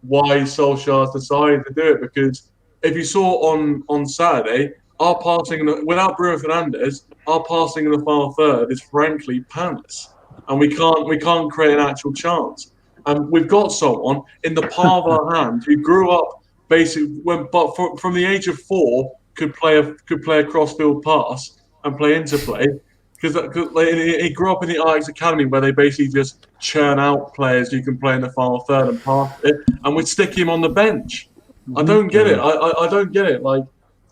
Solskjaer's decided to do it, because if you saw on Saturday, our passing without Bruno Fernandes, our passing in the final third is frankly pants, and we can't create an actual chance. And we've got someone in the palm of our hand who grew up basically from the age of 4 could play a cross-field pass and play interplay. Because he grew up in the Ajax Academy where they basically just churn out players who can play in the final third and pass it, and would stick him on the bench. I don't get it. I don't get it. Like,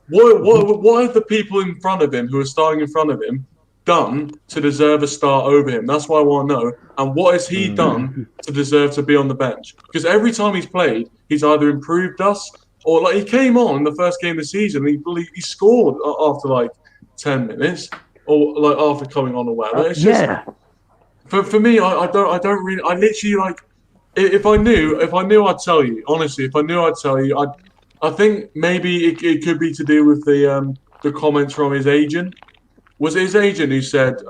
what have the people in front of him who are starting in front of him done to deserve a start over him? That's what I want to know. And what has he done to deserve to be on the bench? Because every time he's played, he's either improved us or like he came on in the first game of the season. He scored after like 10 minutes. Or like after coming on or whatever. It's just for me. I don't really. I literally like. If I knew, I'd tell you. Honestly, if I knew, I'd tell you. I think maybe it could be to do with the comments from his agent. Was it his agent who said,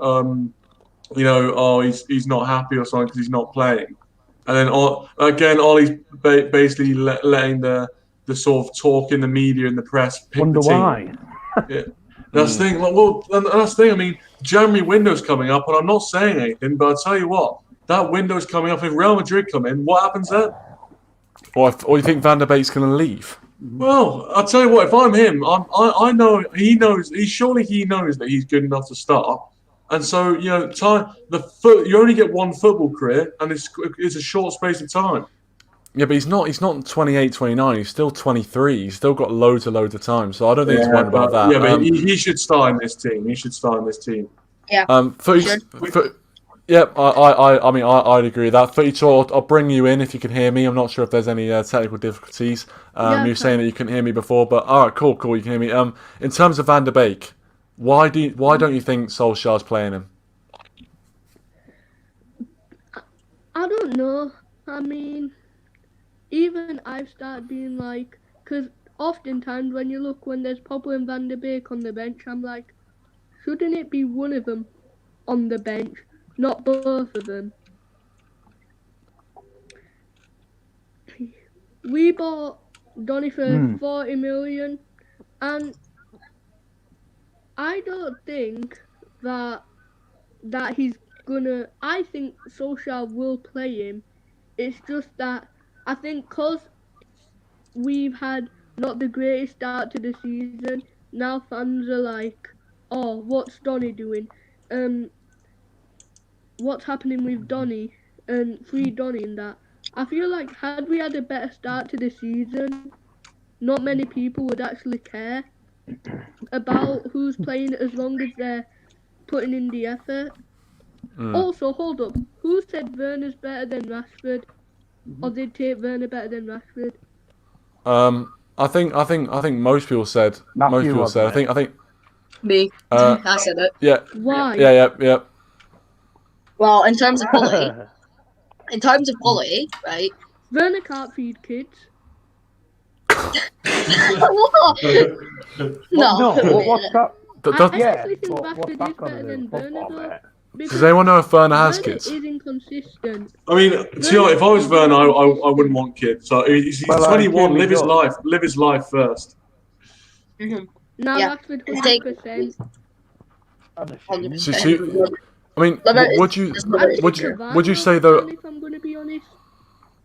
he's not happy or something because he's not playing, and then again, Ollie's basically letting the sort of talk in the media and the press pick Wonder the team. why. Yeah. That's the thing. Well, that's the thing. I mean, January window's coming up, and I'm not saying anything, but I'll tell you what, that window's coming up. If Real Madrid come in, what happens then? Or you think Van der Beek's going to leave? Well, I'll tell you what. If I'm him, I know he knows. Surely he knows that he's good enough to start. And so you you only get one football career, and it's a short space of time. Yeah, but he's not 28, 29. He's still 23. He's still got loads of time. So I don't think he's worried about that. Yeah, but he should start in this team. Yeah. I'd agree with that. Footy Talk, I'll bring you in if you can hear me. I'm not sure if there's any technical difficulties. You were saying that you couldn't hear me before, but all right, cool, you can hear me. In terms of Van der Beek, why don't you think Solskjaer's playing him? I don't know. I mean, even I've started being like, because oftentimes when there's Pogba and Van der Beek on the bench, I'm like, shouldn't it be one of them on the bench, not both of them? We bought Donny for 40 million, and I don't think that he's gonna. I think Solskjaer will play him. It's just that I think because we've had not the greatest start to the season, now fans are like, oh, what's Donny doing? What's happening with Donny and free Donny and that. I feel like had we had a better start to the season, not many people would actually care about who's playing as long as they're putting in the effort. Also, hold up, who said Werner's better than Rashford? Or did take Werner better than Rashford? I think most people said. I think. Me. I said it. Yeah. Why? Yeah. Well, in terms of quality, right? Werner can't feed kids. What? No. What's that? I actually think Rashford is better than Werner, though. Does anyone know if Werner has kids? Werner is inconsistent. I mean, if I was Werner, I wouldn't want kids. So he's 21. Live his life. Live his life first. Mm-hmm. Now Rashford 100%. I mean, would you say though? If I'm going to be honest.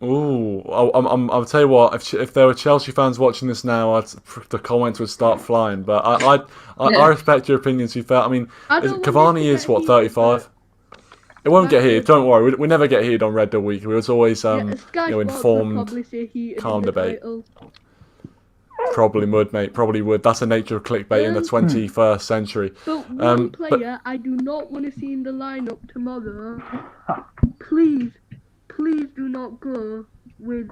Ooh, I'll tell you what. If there were Chelsea fans watching this now, the comments would start flying. But I respect your opinion. To be fair, I mean, Cavani is what 35. It won't get heated. Don't worry. We never get heated on Red Deal Week. We was always informed, calm debate. Probably would, mate. Probably would. That's the nature of clickbait in the 21st century. But one player I do not want to see in the lineup tomorrow. Please do not go with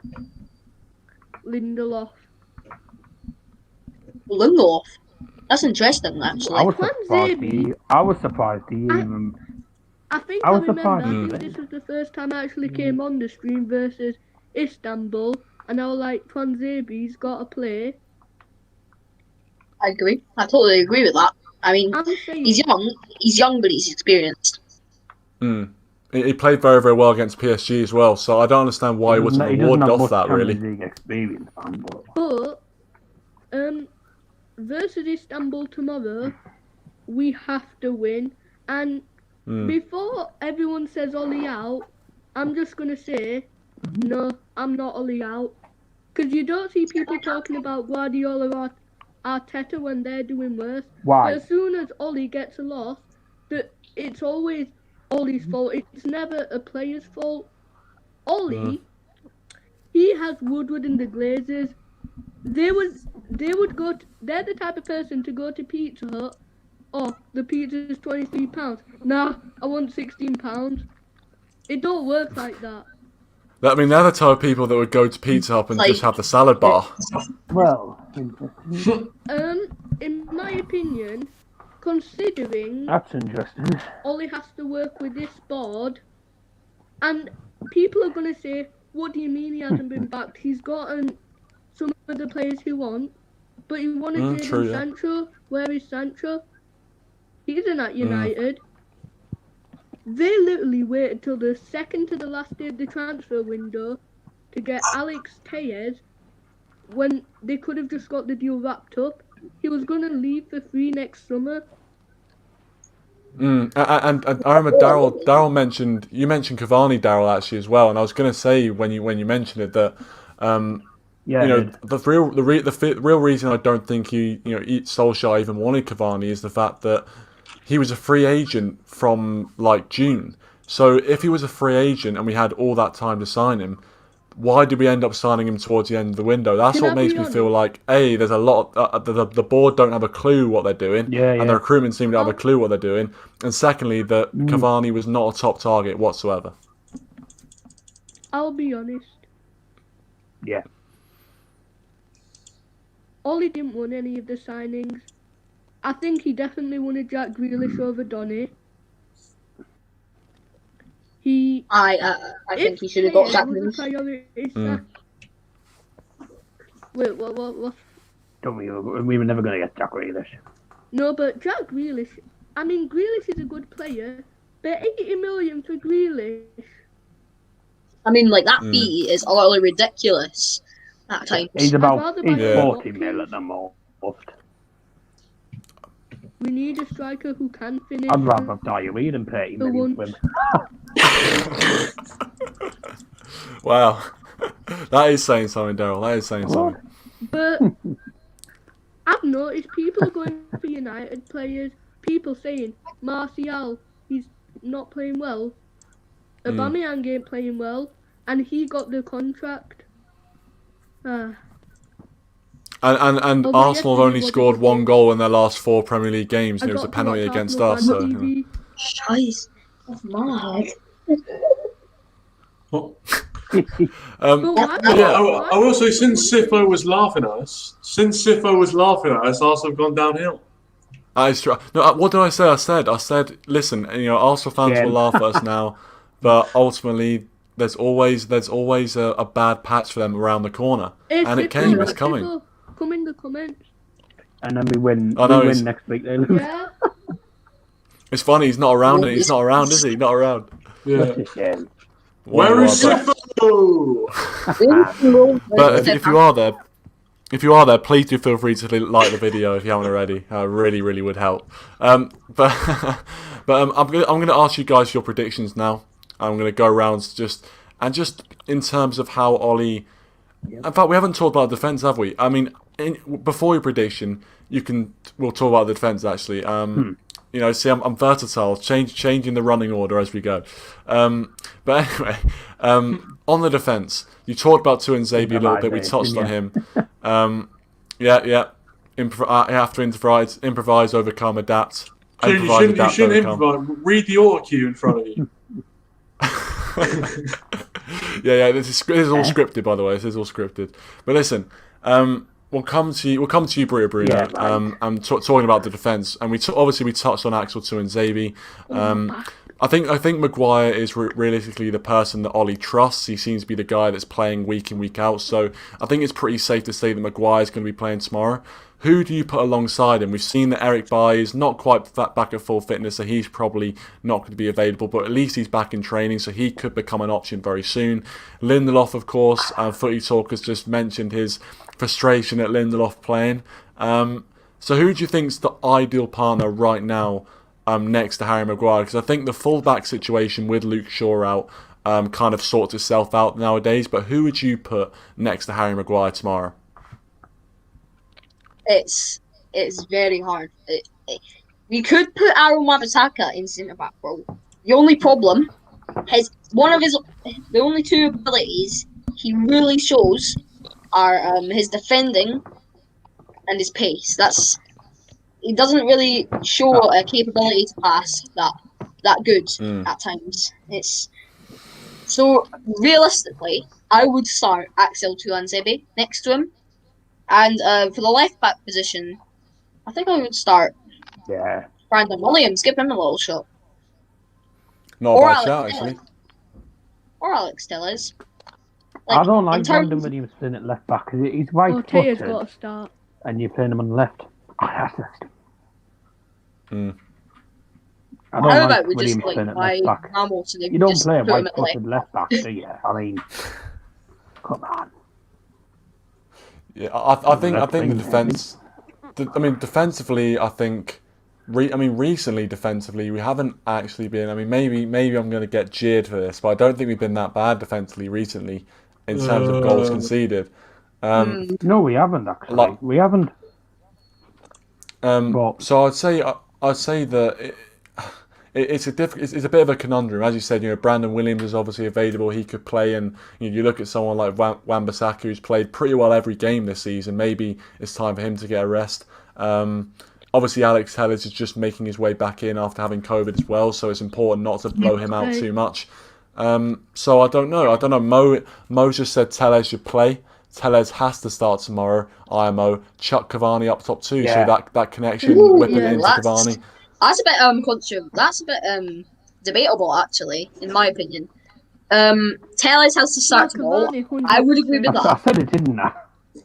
Lindelof. Lindelof? That's interesting, actually. I was surprised he even... I think I remember this was the first time I actually came on the stream versus Istanbul, and I was like, Twanzebe's got to play. I agree. I totally agree with that. I mean, he's young, but he's experienced. He played very, very well against PSG as well, so I don't understand why he wasn't awarded off that, really. But, versus Istanbul tomorrow, we have to win. And before everyone says Ollie out, I'm just going to say, no, I'm not Ollie out. Because you don't see people talking about Guardiola or Arteta when they're doing worse. Why? But as soon as Ollie gets a loss, it's always Ollie's fault. It's never a player's fault. Ollie, he has Woodward and the Glazers. They would go. They're the type of person to go to Pizza Hut. Oh, the pizza is £23. Nah, I want £16. It don't work like that. I mean, they're the type of people that would go to Pizza Hut and just have the salad bar. Well, in my opinion, considering that's interesting. Ollie has to work with this board, and people are going to say, what do you mean he hasn't been backed? He's gotten some of the players he wants, but he wanted Jadon Sancho. Where is Sancho? He isn't at United. They literally waited till the second to the last day of the transfer window to get Alex Tellez when they could have just got the deal wrapped up. He was going to leave for free next summer. And I remember Daryl mentioned Cavani, Daryl, actually as well, and I was going to say when you mentioned it that the real reason I don't think Solskjaer even wanted Cavani is the fact that he was a free agent from like June. So if he was a free agent and we had all that time to sign him, why did we end up signing him towards the end of the window? That's what makes me feel like, A, there's a lot the board don't have a clue what they're doing, and the recruitment team don't have a clue what they're doing, and secondly, that Cavani was not a top target whatsoever. I'll be honest. Yeah. Ollie didn't want any of the signings. I think he definitely wanted Jack Grealish over Donny. I think he should have got Jack Grealish. Wait, what? Don't we were never going to get Jack Grealish. No, but Jack Grealish, I mean, Grealish is a good player, but 80 million for Grealish. I mean, like, that fee is utterly ridiculous at times. He's 40 mil at the most. We need a striker who can finish. I'd rather have diarrhea than 30 million for him. Wow. That is saying something, Daryl. That is saying something. But I've noticed people are going for United players. People saying, Martial, he's not playing well. Aubameyang ain't playing well. And he got the contract. And Arsenal have only scored one goal in their last 4 Premier League games, and it was a penalty against us. So, Scheiße. That's mad. I will say, since Sifo was laughing at us, Arsenal have gone downhill. That is true. No, what did I say? I said, listen, Arsenal fans will laugh at us now, but ultimately, there's always a bad patch for them around the corner, and it came. It's coming. Come in the comments. And then we win. We win next week. They lose. Yeah. It's funny. He's not around. He's not around, is he? Not around. Yeah. Where is Sifo? But if you are there, please do feel free to like the video if you haven't already. Really, really would help. I'm going to ask you guys your predictions now. I'm going to go around just in terms of how Ollie. In fact, we haven't talked about defence, have we? I mean, before your prediction, we'll talk about the defence actually. See, I'm versatile, changing the running order as we go. But anyway, on the defence, you talked about Tuanzebe a little bit. We touched on him. I have to improvise, overcome, adapt. You shouldn't improvise. Read the auto cue in front of you. This is all scripted, by the way. This is all scripted. But listen, we'll come to you, Bruno. Yeah, I'm talking about the defence, and we touched on Axel Tuanzebe. I think Maguire is realistically the person that Ollie trusts. He seems to be the guy that's playing week in, week out. So I think it's pretty safe to say that Maguire is going to be playing tomorrow. Who do you put alongside him? We've seen that Eric Bailly is not quite back at full fitness, so he's probably not going to be available, but at least he's back in training, so he could become an option very soon. Lindelof, of course, Footy Talk has just mentioned his frustration at Lindelof playing. So who do you think's the ideal partner right now next to Harry Maguire? Because I think the fullback situation with Luke Shaw out kind of sorts itself out nowadays, but who would you put next to Harry Maguire tomorrow? it's very hard. We could put Aaron Wan-Bissaka in centre back role. The only problem is the only two abilities he really shows are his defending and his pace. He doesn't really show a capability to pass that good at times. So realistically, I would start Axel Tuanzebe next to him, and for the left back position, I think I would start Brandon Williams. Give him a little shot. Not a bad shout, actually. Or Alex Telles. I don't like Brandon Williams playing at left back because he's right-footed, got to start. and you're playing him on the left. I don't How about like we just Williams playing at buy left back. Ramos and You don't just play a put him at the right-footed left back, do you? I mean, come on. Yeah, I think the defense. Defensively, I think. Recently, defensively, we haven't actually been. Maybe I'm going to get jeered for this, but I don't think we've been that bad defensively recently in terms of goals conceded. No, we haven't actually. We haven't. So I'd say that it's a bit of a conundrum, as you said. Brandon Williams is obviously available; he could play, and you look at someone like Wan-Bissaka, who's played pretty well every game this season. Maybe it's time for him to get a rest. Obviously, Alex Telles is just making his way back in after having COVID as well, so it's important not to blow him out too much. So I don't know. Mo just said Telles should play. Telles has to start tomorrow. IMO, chuck Cavani up top too, so that connection, whipping it into Cavani. That's a bit debatable, actually, in my opinion. Telles has to start tomorrow. I would agree with that. I said it, didn't I?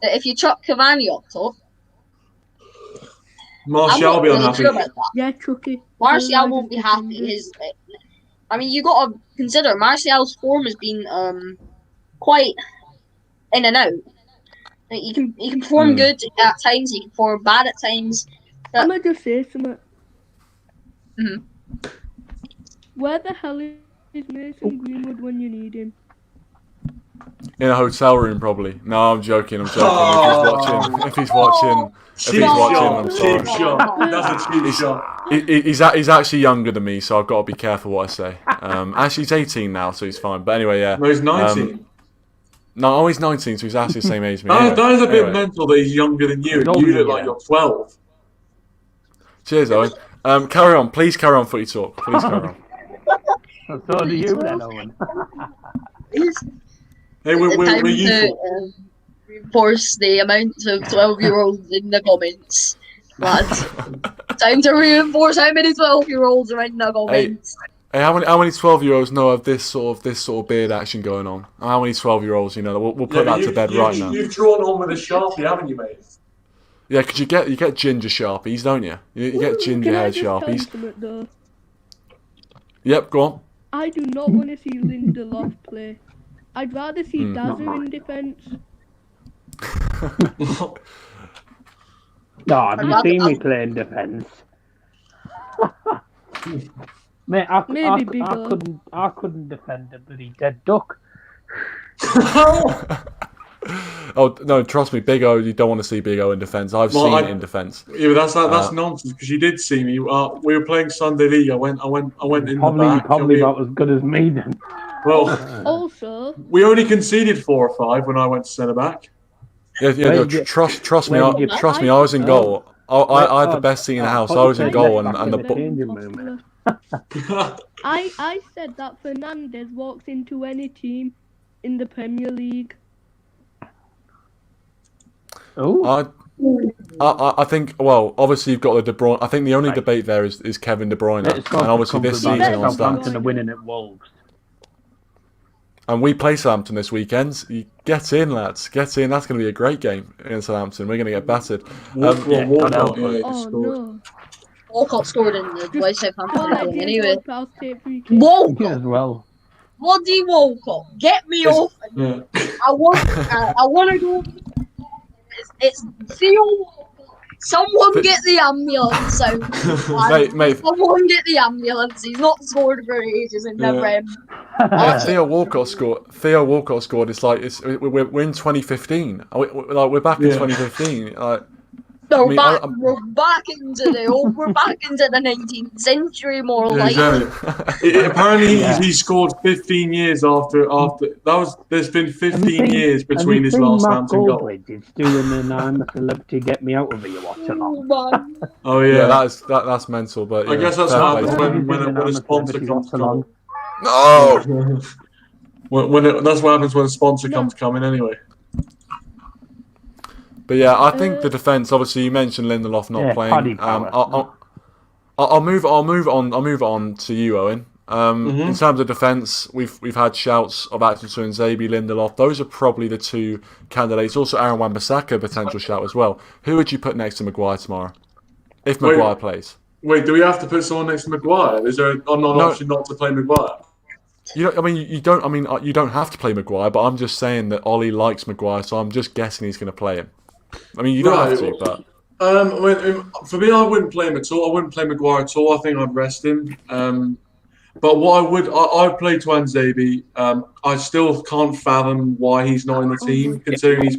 If you chuck Cavani up top, Martial will be unhappy. Yeah, Chucky. Martial won't be happy. You got to consider Martial's form has been quite in and out. He can perform good at times. He can perform bad at times. I'm gonna just say something. Mm-hmm. Where the hell is Mason Greenwood when you need him? In a hotel room, probably. No, I'm joking. If he's watching, I'm sorry. Cheap shot. That's a cheap shot. He's actually younger than me, so I've got to be careful what I say. Actually, he's 18 now, so he's fine. But anyway, yeah. No, he's 19. No, he's 19, so he's actually the same age as me. That is a bit mental that he's younger than you. You look like you're 12. Cheers, Owen. Carry on. Please carry on, footy talk. Please carry on. So do you then, Owen. Hey, we're youthful. Reinforce the amount of 12-year-olds in the comments, lads. Time to reinforce how many 12-year-olds are in the comments. Hey, how many 12-year-olds know of this sort of beard action going on? How many 12-year-olds we'll put that to bed right now. You've drawn on with a Sharpie, haven't you, mate? Yeah, because you get ginger Sharpies, don't you? You get ginger haired Sharpies. Yep, go on. I do not want to see Lindelof play. I'd rather see Dazu in defence. No, have you seen me play in defence? Mate, I couldn't defend a bloody dead duck. Oh no, trust me, Big O. You don't want to see Big O in defence. I've seen it in defence. Yeah, but that's nonsense because you did see me. We were playing Sunday League. I went in the back. Probably not as good as me then. Well, also, we only conceded 4 or 5 when I went to centre back. Yeah. Trust me. I was in goal. I had the best seat in the house. I was in goal, and the. I said that Fernandes walks into any team in the Premier League. Oh. I think. Well, obviously you've got the De Bruyne. I think the only debate there is Kevin De Bruyne, and obviously this season on Southampton are winning at Wolves. And we play Southampton this weekend. Get in, lads. Get in. That's going to be a great game in Southampton. We're going to get battered. Walcott scored in the West Southampton game anyway. Walcott as well. Bloody Walcott, get me off! Yeah. I want to go. It's Theo Walcott. Someone get the ambulance out. Mate. Someone get the ambulance. He's not scored for ages in the Prem. Theo Walcott scored. It's like we're in 2015. We're back in 2015. No, mean, we're back into the 19th century, more like. Exactly. Apparently, he scored 15 years after There's been 15 years between his last Hampton goal. It's doing an I'm a Celebrity, Get Me Out of Here watch along. Oh yeah, that's mental. But I guess that's what happens when a sponsor comes along. No. That's what happens when a sponsor comes coming anyway. But yeah, I think the defence. Obviously, you mentioned Lindelof not playing. I'll move on to you, Owen. In terms of defence, we've had shouts of Atkinson and Zabi, Lindelof. Those are probably the two candidates. Also, Aaron Wan-Bissaka, potential shout as well. Who would you put next to Maguire tomorrow, if Maguire plays? Wait, do we have to put someone next to Maguire? Is there an option not to play Maguire? You don't have to play Maguire, but I'm just saying that Ollie likes Maguire, so I'm just guessing he's going to play him. I mean, you don't have to, but for me, I wouldn't play him at all. I wouldn't play Maguire at all. I think I'd rest him. But what I'd play Tuanzebe. I still can't fathom why he's not in the team, considering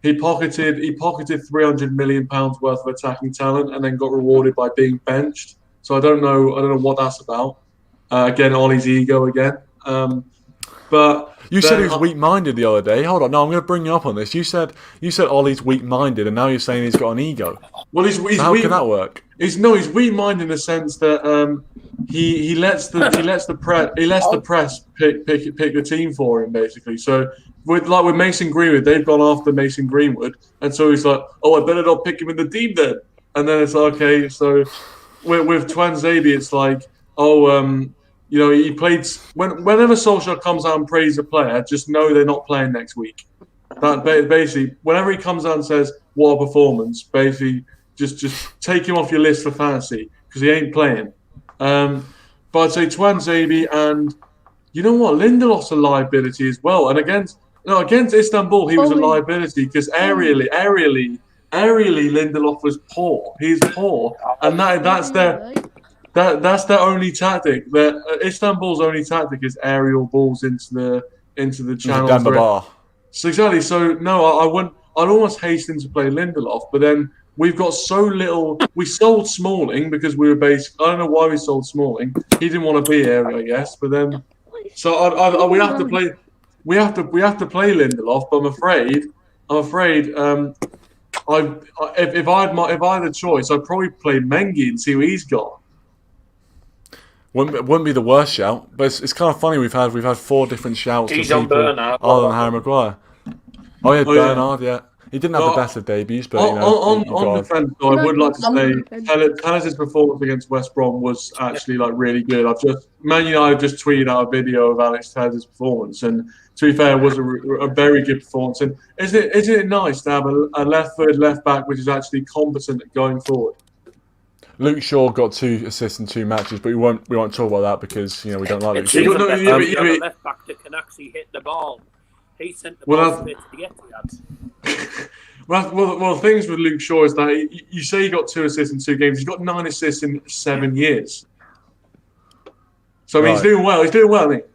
he pocketed £300 million worth of attacking talent and then got rewarded by being benched. So I don't know what that's about. Again, Ollie's ego again. But you said he was weak-minded the other day. Hold on, no, I'm going to bring you up on this. You said Ollie's weak-minded, and now you're saying he's got an ego. Well, he's how weak, can that work? He's weak-minded in the sense that he lets the press pick the team for him, basically. So with Mason Greenwood, they've gone after Mason Greenwood, and so he's like, I better not pick him in the team then. And then it's like, okay. So with Tuanzebe, it's like, he played. Whenever Solskjaer comes out and praises a player, just know they're not playing next week. That basically, whenever he comes out and says what a performance, basically just take him off your list for fantasy because he ain't playing. But I'd say Tuanzebe, and you know what, Lindelof's a liability as well. And against Istanbul, he was a liability because aerially Lindelof was poor. He's poor, and that's their. That's their only tactic. Istanbul's only tactic is aerial balls into the channels. So exactly. So no, I wouldn't. I'd almost hasten to play Lindelof, but then we've got so little. We sold Smalling because we were based. I don't know why we sold Smalling. He didn't want to be here, I guess. But then, so we have to play. We have to play Lindelof. But I'm afraid. If I had a choice, I'd probably play Mengi and see what he's got. Wouldn't be the worst shout, but it's kind of funny. We've had 4 different shouts to people Bernard, other than Harry Maguire. Bernard, yeah. He didn't have the best of debuts, but on defence, I would like to say Telles' performance against West Brom was actually really good. Man United just tweeted out a video of Alex Telles' performance, and to be fair, it was a very good performance. And isn't it nice to have a left-footed left back which is actually competent at going forward? Luke Shaw got 2 assists in 2 matches, but we won't talk about that because we don't like Luke Shaw. He's a left back that can actually hit the ball. He sent the ball straight to the Etihad. Well, the things with Luke Shaw is that you say he got 2 assists in 2 games. He's got 9 assists in 7 years. So I mean, he's doing well. He's doing well, I think.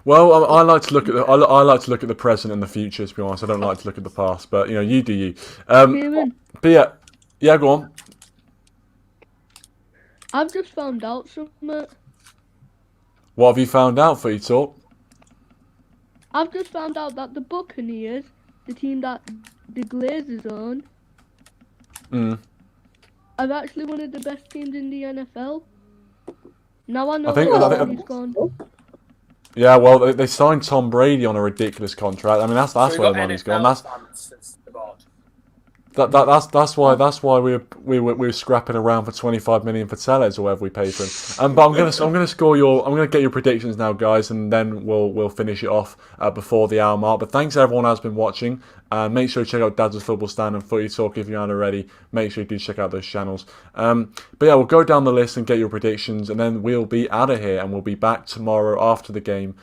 Well, I like to look at the present and the future. To be honest, I don't like to look at the past. But you do you. But yeah, go on. I've just found out something. What have you found out, for you talk? I've just found out that the Buccaneers, the team that the Glazers own, are actually one of the best teams in the NFL. Now I know where he's gone. Yeah, well, they signed Tom Brady on a ridiculous contract. I mean, that's where the money's gone. That's why we were scrapping around for 25 million for Telles or whatever we paid for him. But I'm gonna get your predictions now, guys, and then we'll finish it off before the hour mark. But thanks everyone who has been watching, and make sure you check out Dad's Football Stand and Footy Talk if you aren't already. Make sure you do check out those channels. But yeah, we'll go down the list and get your predictions, and then we'll be out of here, and we'll be back tomorrow after the game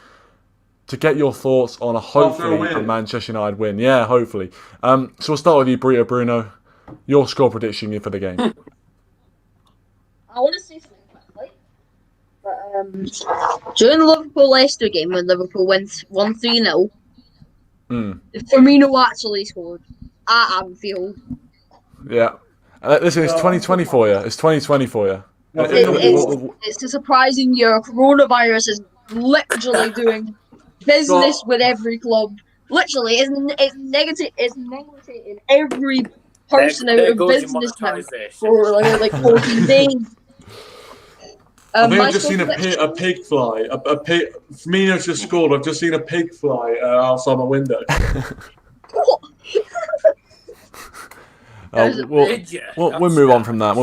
to get your thoughts on hopefully a Manchester United win. Yeah, hopefully. So we'll start with you, Bruno. Your score prediction for the game. I want to say something quickly. But, during the Liverpool-Leicester game when Liverpool went 1-3-0, Firmino actually scored at Anfield. Yeah. Listen, it's 2020 for you. It's 2020 for you. It's a surprising year. Coronavirus is literally doing business with every club. Literally, it's negative. It's negative every person out of business now for like 14 days. I think I've just seen a pig fly. A pig. Firmino's just scored. I've just seen a pig fly outside my window. We'll move on from that.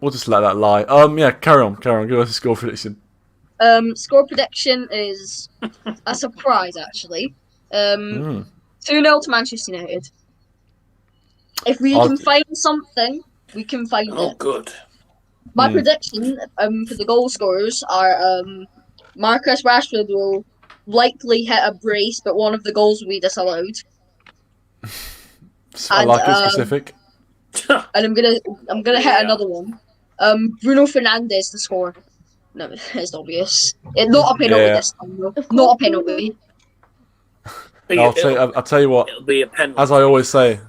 We'll just let that lie. Yeah, carry on. Give us a score prediction. Score prediction is a surprise, actually. 2-0 to Manchester United. If we can find something, we can find it. Oh, good. My prediction for the goal scorers are Marcus Rashford will likely hit a brace, but one of the goals will be disallowed. I like it specific. And I'm gonna hit another one. Bruno Fernandes to score. No, it's obvious. Not a penalty this time, though. Not a penalty. I'll tell you what. It'll be a penalty. As I always say,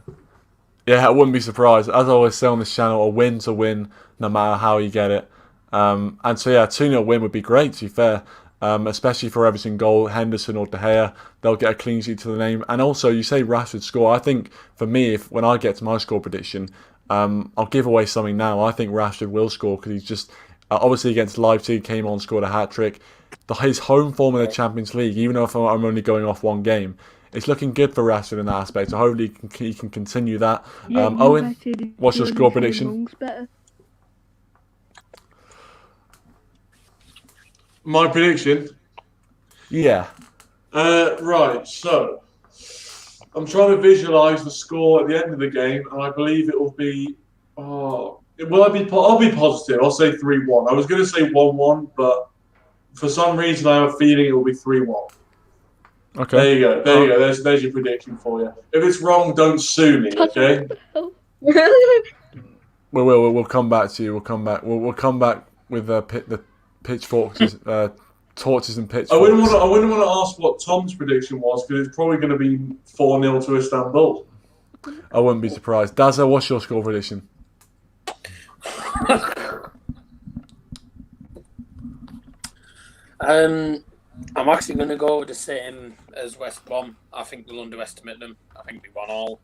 yeah, I wouldn't be surprised. As I always say on this channel, a win's a win, no matter how you get it. And so yeah, 2-0 win would be great, to be fair. Especially for Everton goal, Henderson or De Gea, they'll get a clean sheet to the name. And also, you say Rashford score. I think for me, when I get to my score prediction, I'll give away something now. I think Rashford will score because he's just obviously against Leipzig came on, scored a hat trick. His home form in the Champions League, even though I'm only going off one game, it's looking good for Rashford in that aspect. So hopefully he can continue that. Yeah, Owen, what's your score prediction? My prediction? Yeah. Right, so I'm trying to visualise the score at the end of the game, and I believe it will be. I'll be positive. I'll say 3-1. I was going to say 1-1, but for some reason I have a feeling it will be 3-1. Okay. There you go. There's your prediction for you. If it's wrong, don't sue me. Okay. We'll come back to you. We'll come back with the pitchforks, torches and pitchforks. I wouldn't want to ask what Tom's prediction was because it's probably going to be 4-0 to Istanbul. I wouldn't be surprised. Dazza, what's your score prediction? I'm actually going to go with the same as West Brom. I think we'll underestimate them. I think we won all.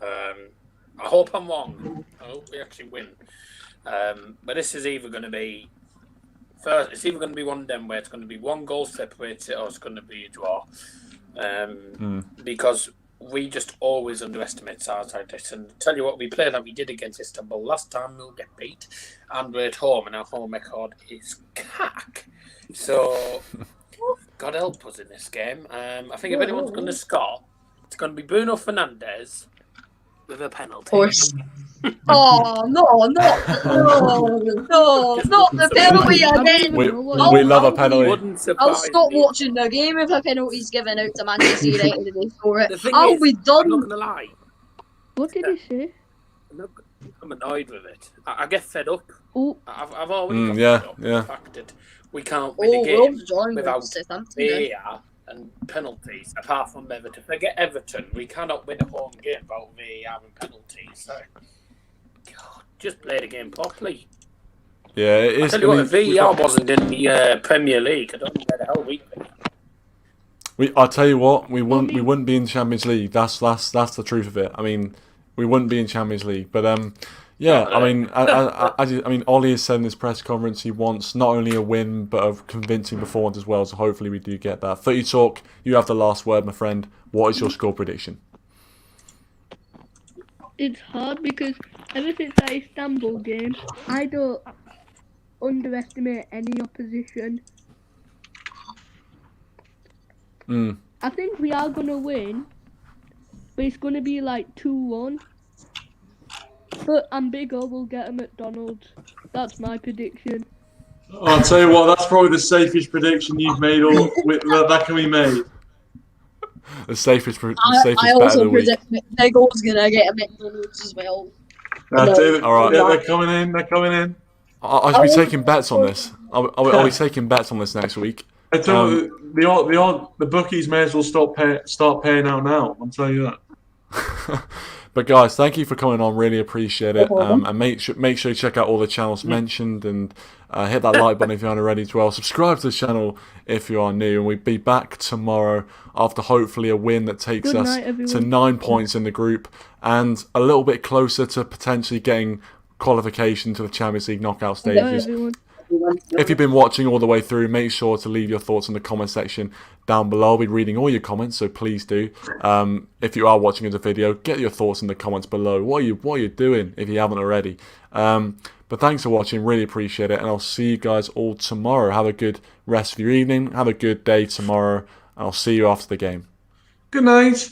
I hope I'm wrong. I hope we actually win. But this is either going to be it's either going to be one of them where it's going to be one goal separated or it's going to be a draw. Because we just always underestimate sides like this. And tell you what, we played like we did against Istanbul last time. We'll get beat, and we're at home, and our home record is cack. So God help us in this game. I think if anyone's going to score, it's going to be Bruno Fernandes with a penalty. Of course. Oh, not the penalty again. We love a penalty. I'll stop watching the game if a penalty's given out to Manchester United and they score it. I'll be done. I'm not going to lie. What did he say? I'm annoyed with it. I get fed up. Oh. I've already got fed up with the fact that we can't win the game without VAR and penalties, apart from Everton. Forget Everton. We cannot win a home game without VAR and penalties. So, God, just play the game properly. Yeah, it is. I tell you what, if VAR wasn't in the Premier League, I don't know where the hell we'd be. I'll tell you what, we wouldn't be in the Champions League. That's the truth of it. I mean, we wouldn't be in Champions League, but yeah. I mean, Ollie has said in his press conference he wants not only a win but a convincing performance as well. So hopefully we do get that. Footy Talk, you have the last word, my friend. What is your score prediction? It's hard because ever since that Istanbul game, I don't underestimate any opposition. I think we are going to win, but it's going to be like 2-1. But Ambigo will get a McDonald's. That's my prediction. I'll tell you what, that's probably the safest prediction you've made that can be made. The safest I also predict Ambigo's going to get a McDonald's as well. All right. They're coming in. I should be taking bets on this. I'll be taking bets on this next week. I tell you, the bookies may as well start paying out now. I'll tell you that. But guys, thank you for coming on. Really appreciate it. And make sure you check out all the channels mentioned, and hit that like button if you aren't already as well. Subscribe to the channel if you are new, and we'll be back tomorrow after hopefully a win that takes us to 9 points in the group and a little bit closer to potentially getting qualification to the Champions League knockout stages. If you've been watching all the way through, make sure to leave your thoughts in the comment section down below. I'll be reading all your comments, so please do. If you are watching as a video, get your thoughts in the comments below. What are you doing if you haven't already? But thanks for watching, really appreciate it, and I'll see you guys all tomorrow. Have a good rest of your evening, have a good day tomorrow, and I'll see you after the game. Good night.